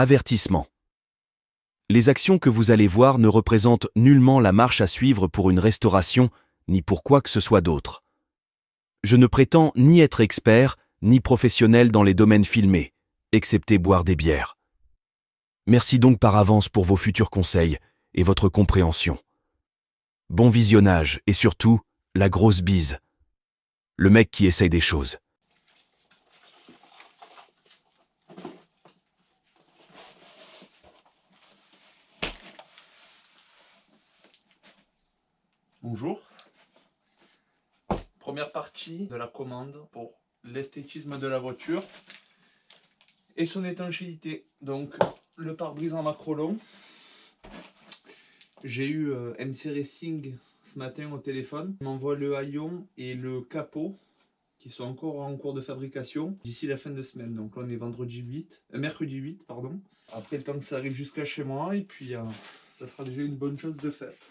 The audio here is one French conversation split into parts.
Avertissement. Les actions que vous allez voir ne représentent nullement la marche à suivre pour une restauration, ni pour quoi que ce soit d'autre. Je ne prétends ni être expert, ni professionnel dans les domaines filmés, excepté boire des bières. Merci donc par avance pour vos futurs conseils et votre compréhension. Bon visionnage et surtout, la grosse bise. Le mec qui essaye des choses. Bonjour. Première partie de la commande pour l'esthétisme de la voiture et son étanchéité. Donc le pare-brise en macrolon. J'ai eu MC Racing ce matin au téléphone. Il m'envoie le haillon et le capot qui sont encore en cours de fabrication d'ici la fin de semaine. Donc là on est mercredi 8 pardon. Après le temps que ça arrive jusqu'à chez moi et puis ça sera déjà une bonne chose de faite.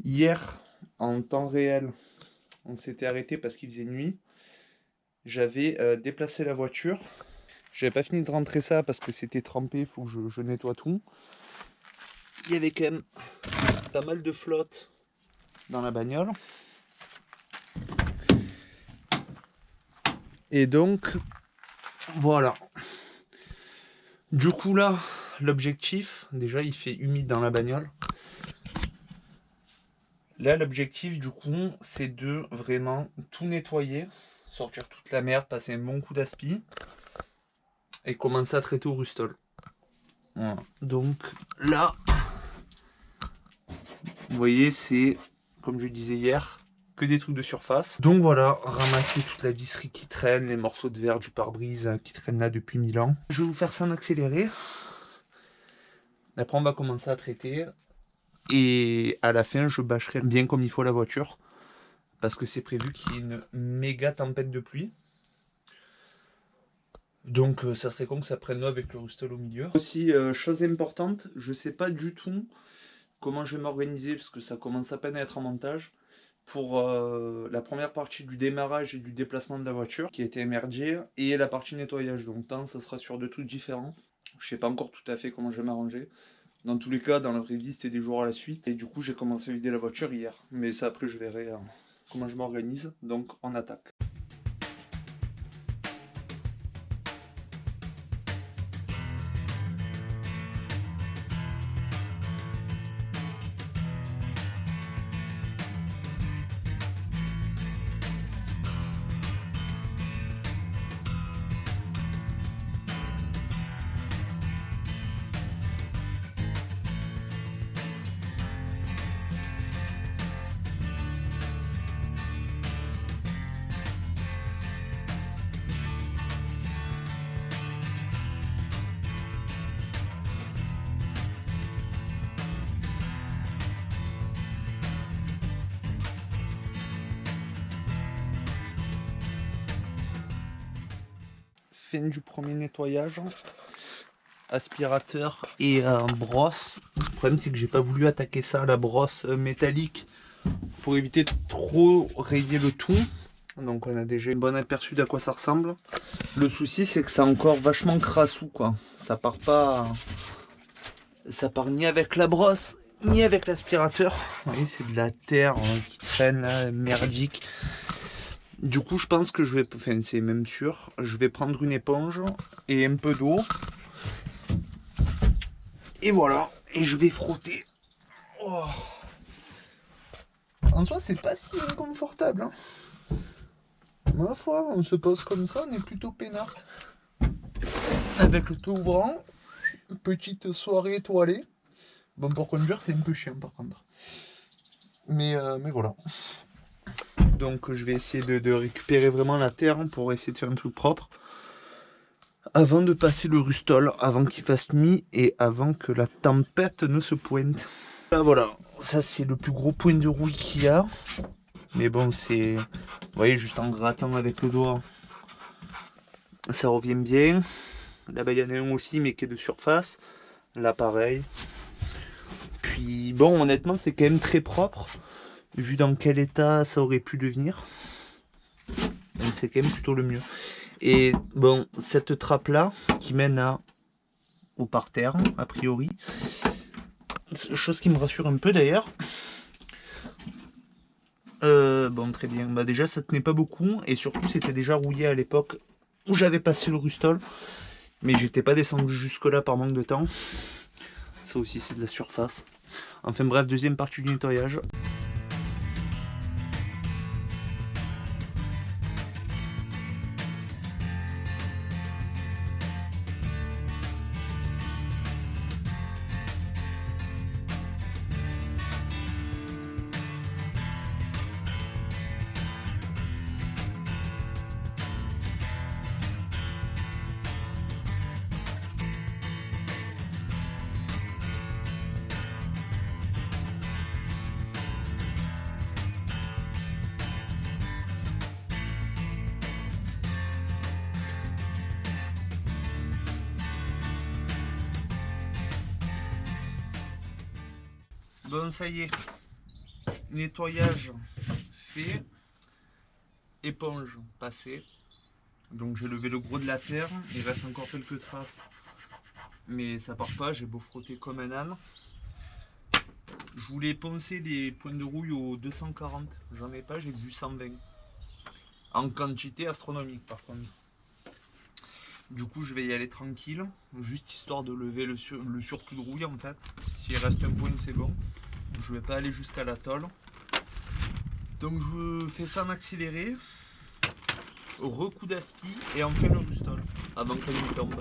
Hier, en temps réel, on s'était arrêté parce qu'il faisait nuit. J'avais déplacé la voiture. J'avais pas fini de rentrer ça parce que c'était trempé, il faut que je nettoie tout. Il y avait quand même pas mal de flotte dans la bagnole. Et donc, voilà. Du coup là, l'objectif, déjà il fait humide dans la bagnole. Là, l'objectif, du coup, c'est de vraiment tout nettoyer, sortir toute la merde, passer un bon coup d'aspi et commencer à traiter au rustol. Voilà. Donc là, vous voyez, c'est, comme je disais hier, que des trucs de surface. Donc voilà, ramasser toute la visserie qui traîne, les morceaux de verre du pare-brise qui traînent là depuis 1000 ans. Je vais vous faire ça en accéléré. Après, on va commencer à traiter. Et à la fin, je bâcherai bien comme il faut la voiture. Parce que c'est prévu qu'il y ait une méga tempête de pluie. Donc ça serait con que ça prenne l'eau avec le rustol au milieu. Aussi, chose importante, je sais pas du tout comment je vais m'organiser parce que ça commence à peine à être en montage. Pour la première partie du démarrage et du déplacement de la voiture qui a été émergée et la partie nettoyage. Donc ça sera sur deux trucs différents. Je sais pas encore tout à fait comment je vais m'arranger. Dans tous les cas, dans la vraie vie, c'était des jours à la suite. Et du coup, j'ai commencé à vider la voiture hier. Mais ça, après, je verrai comment je m'organise. Donc, on attaque. Fin du premier nettoyage, aspirateur et brosse. Le problème c'est que j'ai pas voulu attaquer ça à la brosse métallique pour éviter de trop rayer le tout. Donc on a déjà une bonne aperçu d'à quoi ça ressemble. Le souci c'est que c'est encore vachement crassou quoi. Ça part pas, ça part ni avec la brosse ni avec l'aspirateur. Vous voyez, c'est de la terre qui traîne là, merdique. Du coup, je pense que je vais, enfin c'est même sûr, je vais prendre une éponge et un peu d'eau. Et voilà, et je vais frotter. Oh. En soi, c'est pas si inconfortable. Hein. Ma foi, on se pose comme ça, on est plutôt peinard. Avec le tout ouvrant, petite soirée étoilée. Bon, pour conduire, c'est un peu chiant par contre. Mais voilà. Donc je vais essayer de récupérer vraiment la terre pour essayer de faire un truc propre. Avant de passer le rustol, avant qu'il fasse nuit et avant que la tempête ne se pointe. Là voilà, ça c'est le plus gros point de rouille qu'il y a. Mais bon c'est... Vous voyez, juste en grattant avec le doigt, ça revient bien. Là-bas il y en a un aussi mais qui est de surface. Là pareil. Puis bon honnêtement c'est quand même très propre. Vu dans quel état ça aurait pu devenir. C'est quand même plutôt le mieux. Et bon, cette trappe là qui mène à au parterre, a priori. Chose qui me rassure un peu d'ailleurs. Bon, très bien. Bah déjà, ça tenait pas beaucoup. Et surtout, c'était déjà rouillé à l'époque où j'avais passé le Rustol. Mais j'étais pas descendu jusque-là par manque de temps. Ça aussi, c'est de la surface. Enfin bref, deuxième partie du nettoyage. Bon, ça y est. Nettoyage fait. Éponge passée. Donc j'ai levé le gros de la terre. Il reste encore quelques traces. Mais ça part pas, j'ai beau frotter comme un âne. Je voulais poncer les points de rouille au 240. J'en ai pas, j'ai du 120. En quantité astronomique par contre. Du coup je vais y aller tranquille. Juste histoire de lever le surplus de rouille en fait. S'il reste un point c'est bon. Je vais pas aller jusqu'à la tôle. Donc je fais ça en accéléré. Recoup d'aspi et enfin le Rustol. Avant qu'elle me tombe.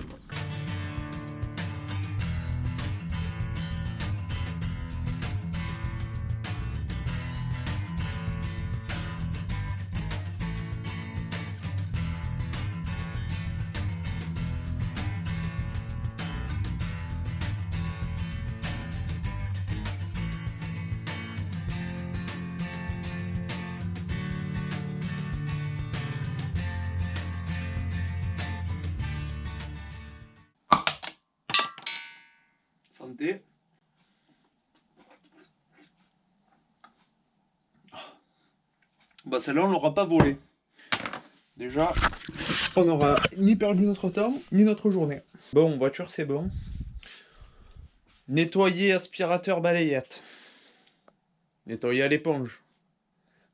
Santé. Bah celle-là on l'aura pas volée. Déjà, on n'aura ni perdu notre temps, ni notre journée. Bon, voiture c'est bon. Nettoyer aspirateur balayette. Nettoyer à l'éponge.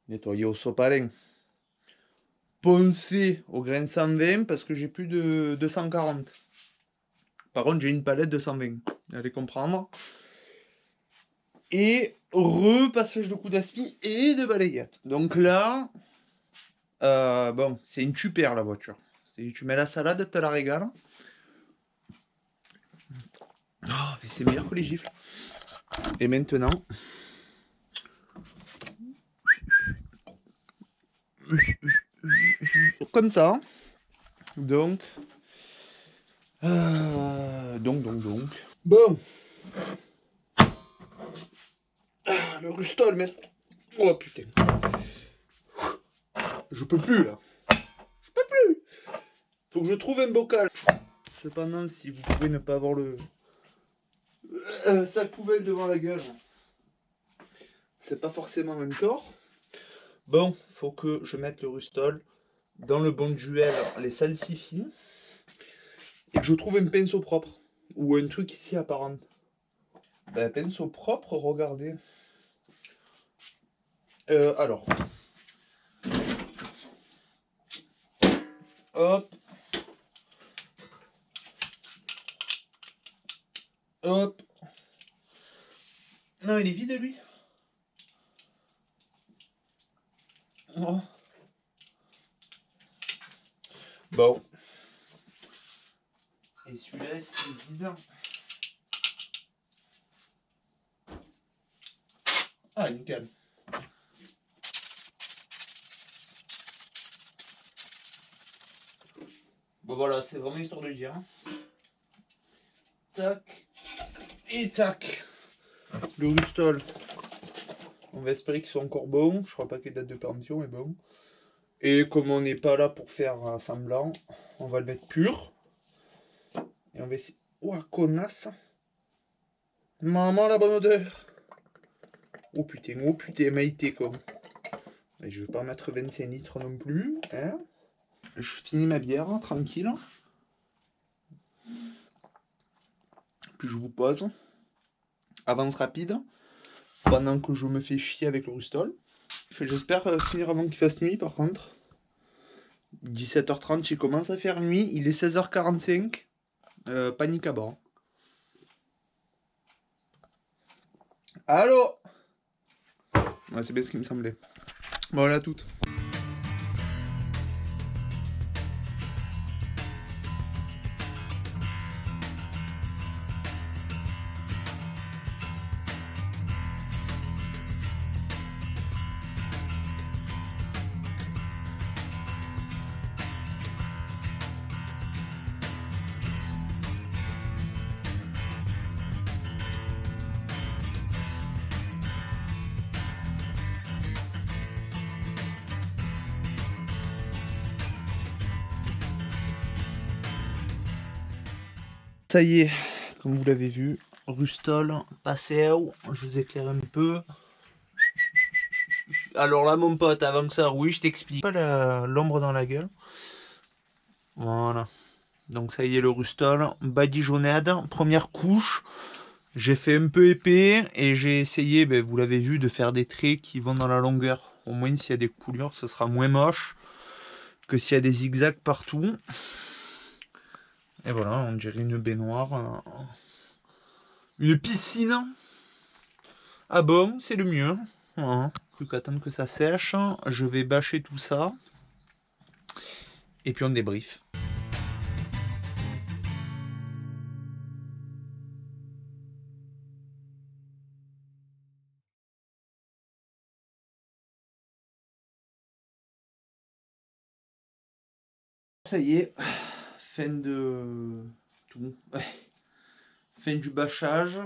Nettoyer au sopalin. Poncer au grain 120 parce que j'ai plus de 240. Par contre, j'ai une palette de 120. Allez comprendre. Et repassage de coup d'aspi et de balayette. Donc là, bon, c'est une super la voiture. Tu mets la salade, tu la régales. Oh, mais c'est meilleur que les gifles. Et maintenant, comme ça. Donc. Bon. Ah, le Rustol, mais. Oh putain. Je peux plus là. Je peux plus. Faut que je trouve un bocal. Cependant, si vous pouvez ne pas avoir le sac poubelle devant la gueule, c'est pas forcément un tort. Bon, faut que je mette le Rustol dans le bonduel, les salsifis, et que je trouve un pinceau propre ou un truc ici apparent. Ben, pinceau propre, regardez. Alors. Hop. Hop. Non, il est vide lui. Oh. Bon. Et celui-là, est-ce qu'il est vide? Ah, nickel. Bon voilà, c'est vraiment histoire de dire. Tac. Et tac. Le Rustol. On va espérer qu'ils sont encore bons. Je crois pas qu'il y ait date de péremption, mais bon. Et comme on n'est pas là pour faire semblant, on va le mettre pur. Et on va essayer. Ouah, connasse. Maman, la bonne odeur. Oh putain, maïté comme. Et je vais pas mettre 25 litres non plus. Hein. Je finis ma bière, tranquille. puis je vous pose. Avance rapide, pendant que je me fais chier avec le Rustol. J'espère finir avant qu'il fasse nuit par contre. 17h30, il commence à faire nuit, il est 16h45. Panique à bord. Allô? Ouais, c'est bien ce qui me semblait. Voilà tout. Ça y est, comme vous l'avez vu, Rustol, passé où je vous éclaire un peu. Alors là, mon pote, avant que ça, oui, je t'explique. Pas l'ombre dans la gueule. Voilà. Donc ça y est, le Rustol, badigeonnade, première couche. J'ai fait un peu épais et j'ai essayé, ben, vous l'avez vu, de faire des traits qui vont dans la longueur. Au moins, s'il y a des coulures, ce sera moins moche que s'il y a des zigzags partout. Et voilà, on dirait une baignoire. Une piscine. Ah bon, c'est le mieux. Voilà. Plus qu'à attendre que ça sèche. Je vais bâcher tout ça. Et puis on débrief. Ça y est, fin de tout. Fin du bâchage,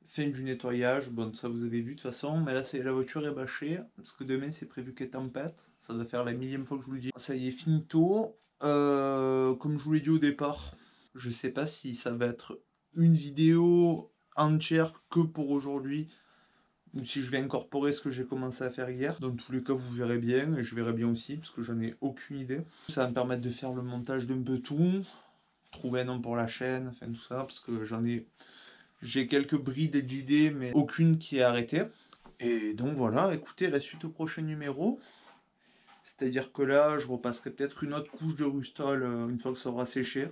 fin du nettoyage. Bon, ça vous avez vu de toute façon, mais là, la voiture est bâchée parce que demain c'est prévu qu'il y ait tempête. Ça doit faire la millième fois que je vous le dis. Ça y est, finito. Comme je vous l'ai dit au départ, je sais pas si ça va être une vidéo entière que pour aujourd'hui, ou si je vais incorporer ce que j'ai commencé à faire hier. Dans tous les cas, vous verrez bien, et je verrai bien aussi, parce que j'en ai aucune idée. Ça va me permettre de faire le montage d'un peu tout, trouver un nom pour la chaîne, enfin tout ça, parce que j'ai quelques brides d'idées, mais aucune qui est arrêtée. Et donc voilà, écoutez, la suite au prochain numéro. C'est-à-dire que là, je repasserai peut-être une autre couche de Rustol une fois que ça aura séché.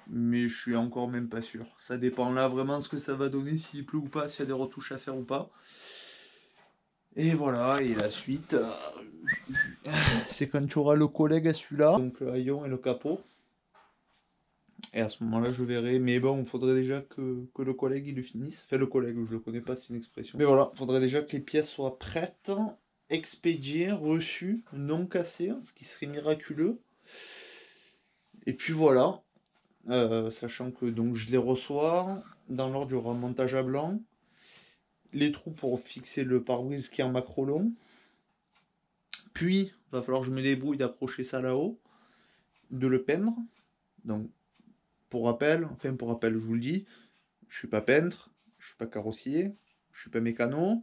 Mais je suis encore même pas sûr. Ça dépend là vraiment de ce que ça va donner, s'il pleut ou pas, s'il y a des retouches à faire ou pas. Et voilà, et la suite, c'est quand tu auras le collègue à celui-là, donc le haillon et le capot. Et à ce moment-là, je verrai. Mais bon, il faudrait déjà que le collègue il le finisse. Enfin, le collègue, je le connais pas, c'est une expression. Mais voilà, il faudrait déjà que les pièces soient prêtes, expédiées, reçues, non cassées, ce qui serait miraculeux. Et puis voilà, sachant que donc je les reçois, dans l'ordre du remontage à blanc, les trous pour fixer le pare-brise qui est en macro long. Puis, il va falloir que je me débrouille d'accrocher ça là-haut, de le peindre. Donc, pour rappel, je vous le dis, je suis pas peintre, je suis pas carrossier, je suis pas mécano,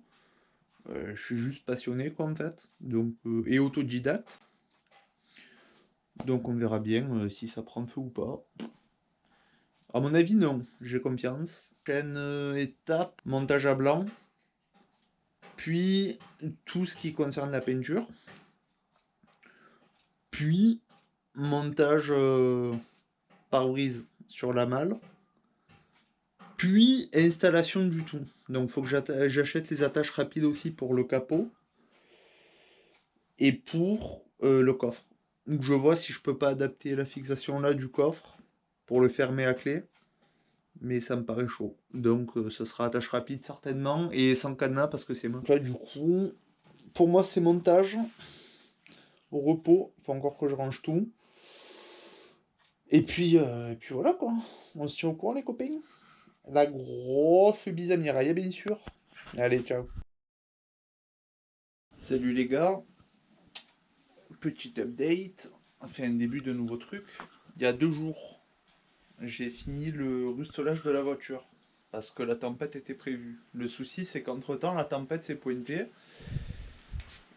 je suis juste passionné quoi en fait, donc et autodidacte. Donc on verra bien si ça prend feu ou pas. À mon avis non, j'ai confiance. Prochaine étape, montage à blanc, puis tout ce qui concerne la peinture, puis montage pare-brise sur la malle, puis installation du tout. Donc il faut que j'achète les attaches rapides aussi pour le capot et pour le coffre. Donc je vois si je peux pas adapter la fixation là du coffre pour le fermer à clé. Mais ça me paraît chaud. Donc ce sera attache rapide certainement et sans cadenas parce que c'est moi. Là du coup, pour moi c'est montage au repos. Il faut encore que je range tout. Et puis voilà quoi. On se tient au courant les copains. La grosse bise à Mireille, bien sûr. Allez, ciao. Salut les gars. Petit update. Enfin, un début de nouveau truc. Il y a 2 jours, j'ai fini le rustolage de la voiture. Parce que la tempête était prévue. Le souci, c'est qu'entre temps, la tempête s'est pointée.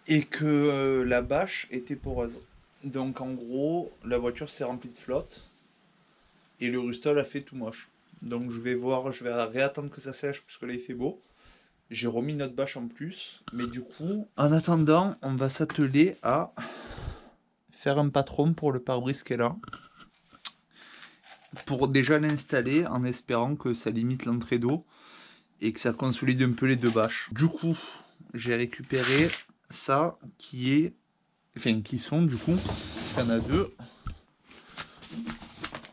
Et que la bâche était poreuse. Donc en gros, la voiture s'est remplie de flotte. Et le rustol a fait tout moche. Donc je vais réattendre que ça sèche puisque là il fait beau. J'ai remis notre bâche en plus. Mais du coup, en attendant, on va s'atteler à faire un patron pour le pare-brise qui est là. Pour déjà l'installer en espérant que ça limite l'entrée d'eau et que ça consolide un peu les deux bâches. Du coup, j'ai récupéré ça qui sont du coup, il y en a deux,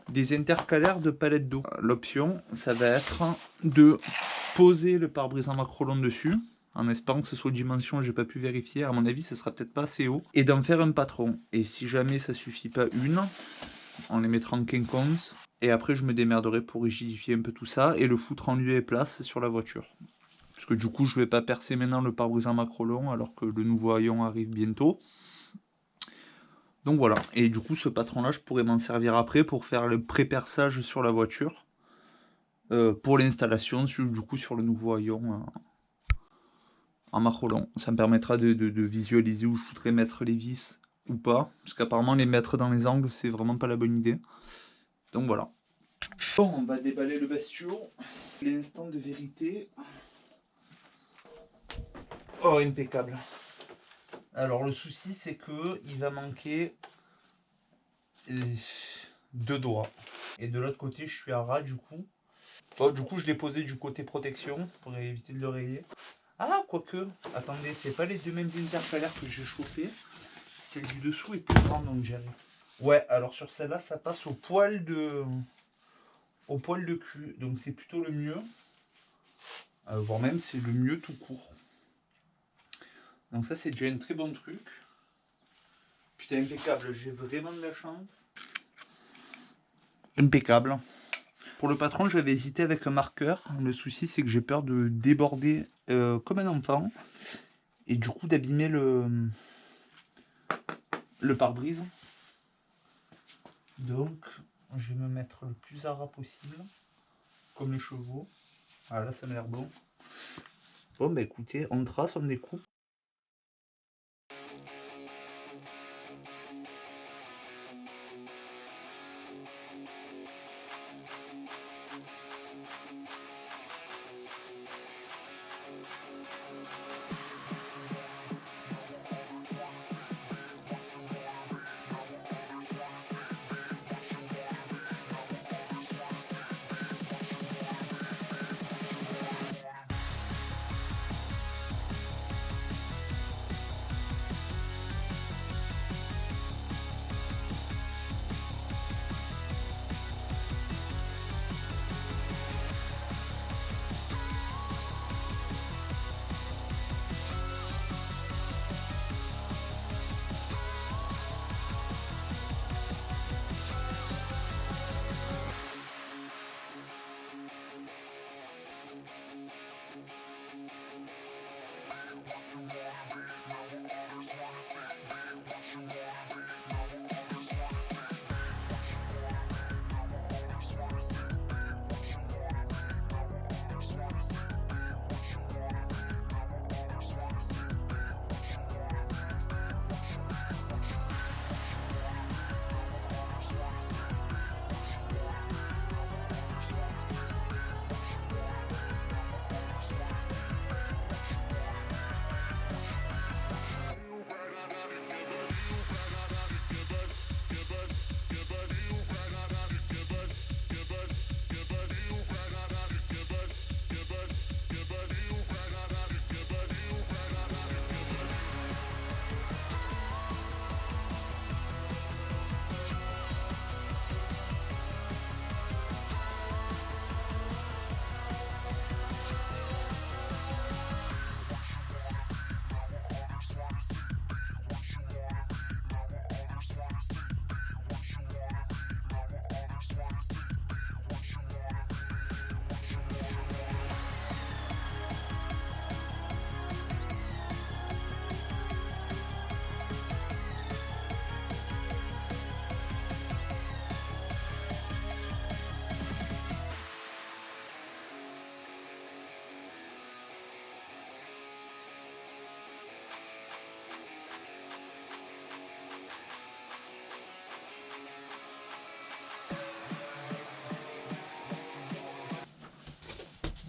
des intercalaires de palettes d'eau. L'option, ça va être de poser le pare-brise en macrolon dessus, en espérant que ce soit dimension, j'ai pas pu vérifier, à mon avis ce sera peut-être pas assez haut, et d'en faire un patron. Et si jamais ça suffit pas on les mettra en quinconce, et après je me démerderai pour rigidifier un peu tout ça, et le foutre en lieu et place sur la voiture. Parce que du coup je vais pas percer maintenant le pare-brise en macrolon, alors que le nouveau haillon arrive bientôt. Donc voilà, et du coup ce patron là je pourrais m'en servir après pour faire le pré-perçage sur la voiture, pour l'installation du coup sur le nouveau haillon en macrolon. Ça me permettra de visualiser où je voudrais mettre les vis ou pas, parce qu'apparemment les mettre dans les angles c'est vraiment pas la bonne idée. Donc voilà. Bon, on va déballer le bestiau, l'instant de vérité. Oh, impeccable. Alors le souci c'est que il va manquer 2 doigts. Et de l'autre côté je suis à ras du coup. Bon, du coup je l'ai posé du côté protection pour éviter de le rayer. Ah, quoique, attendez, c'est pas les deux mêmes intercalaires que j'ai chauffé. Celle du dessous est plus grande donc j'arrive. Ouais, alors sur celle-là ça passe au poil de cul. Donc c'est plutôt le mieux. Voire même c'est le mieux tout court. Donc ça c'est déjà un très bon truc. Putain, impeccable, j'ai vraiment de la chance. Impeccable. Pour le patron, j'avais hésité avec un marqueur. Le souci, c'est que j'ai peur de déborder comme un enfant. Et du coup, d'abîmer le pare-brise. Donc, je vais me mettre le plus à ras possible. Comme les chevaux. Ah, là, ça m'a l'air bon. Bon, bah écoutez, on trace, on découpe.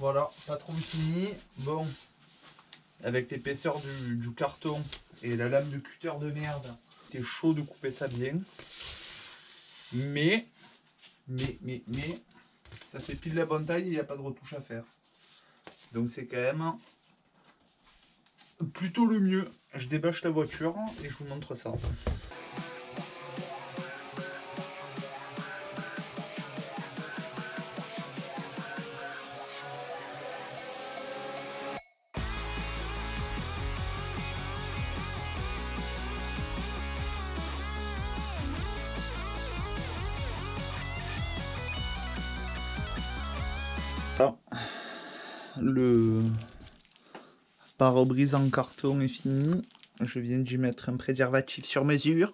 Voilà, pas trop fini. Bon, avec l'épaisseur du carton et la lame de cutter de merde, c'était chaud de couper ça bien. Mais, ça fait pile la bonne taille et il n'y a pas de retouche à faire. Donc c'est quand même plutôt le mieux. Je débâche la voiture et je vous montre ça. Le pare-brise en carton est fini. Je viens d'y mettre un préservatif sur mesure.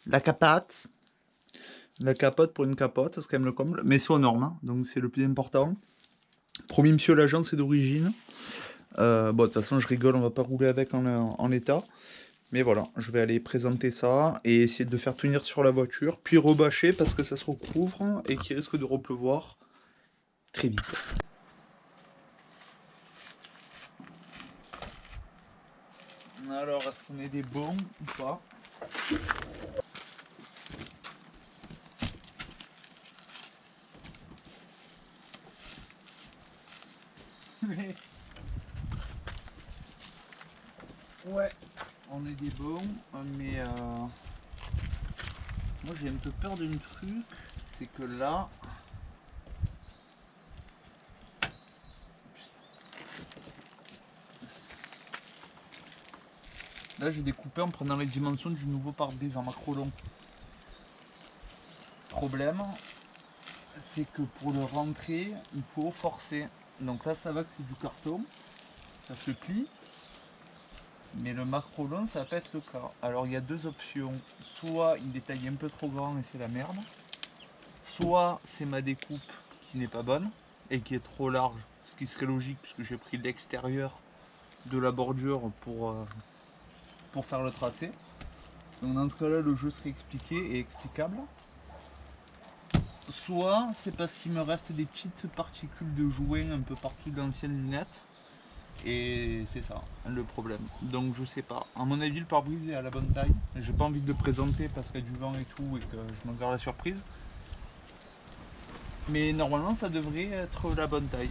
La capote. La capote pour une capote, c'est quand même le comble. Mais c'est aux normes, hein, donc c'est le plus important. Promis, monsieur l'agent, c'est d'origine. Bon, de toute façon, je rigole, on va pas rouler avec en l'état. Mais voilà, je vais aller présenter ça et essayer de faire tenir sur la voiture, puis rebâcher parce que ça se recouvre et qu'il risque de repleuvoir très vite. Alors, est-ce qu'on est des bons ou pas? Ouais, on est des bons, mais moi j'ai un peu peur d'un truc, c'est que là... Là j'ai découpé en prenant les dimensions du nouveau pare-brise en macro long. Problème, c'est que pour le rentrer, il faut forcer. Donc là ça va que c'est du carton, ça se plie. Mais le macro long ça va pas être le cas. Alors il y a deux options. Soit il est taillé un peu trop grand et c'est la merde. Soit c'est ma découpe qui n'est pas bonne et qui est trop large. Ce qui serait logique puisque j'ai pris l'extérieur de la bordure pour faire le tracé. Donc dans ce cas là le jeu serait expliqué et explicable. Soit c'est parce qu'il me reste des petites particules de jouet un peu partout de l'ancienne lunette. Et c'est ça le problème. Donc je sais pas. À mon avis le pare-brise est à la bonne taille. J'ai pas envie de le présenter parce qu'il y a du vent et tout et que je me garde la surprise. Mais normalement ça devrait être la bonne taille.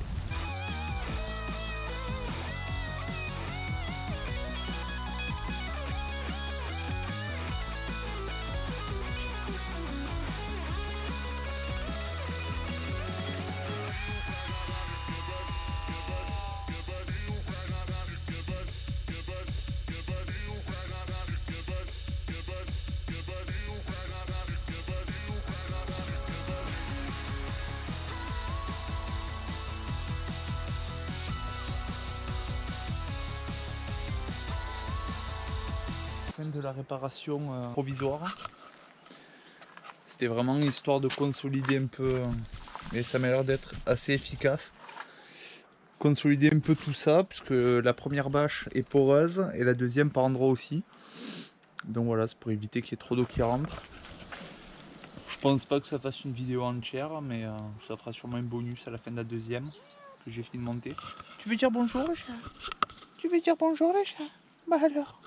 De la réparation provisoire. C'était vraiment histoire de consolider un peu, et ça m'a l'air d'être assez efficace. Consolider un peu tout ça, puisque la première bâche est poreuse et la deuxième par endroit aussi. Donc voilà, c'est pour éviter qu'il y ait trop d'eau qui rentre. Je pense pas que ça fasse une vidéo entière, mais ça fera sûrement un bonus à la fin de la deuxième que j'ai fini de monter. Tu veux dire bonjour le chat? Tu veux dire bonjour le chat? Bah alors.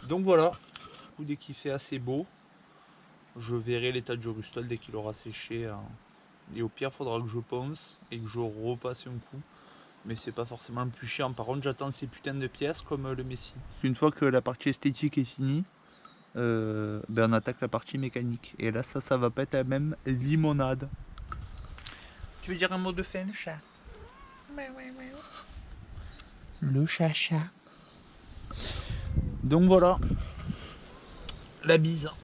Donc voilà, dès qu'il fait assez beau, je verrai l'état du rustol dès qu'il aura séché. Et au pire, il faudra que je ponce et que je repasse un coup. Mais c'est pas forcément le plus chiant. Par contre, j'attends ces putains de pièces comme le Messi. Une fois que la partie esthétique est finie, on attaque la partie mécanique. Et là, ça va pas être la même limonade. Tu veux dire un mot de fin, le chat? Le chat. Donc voilà, la bise.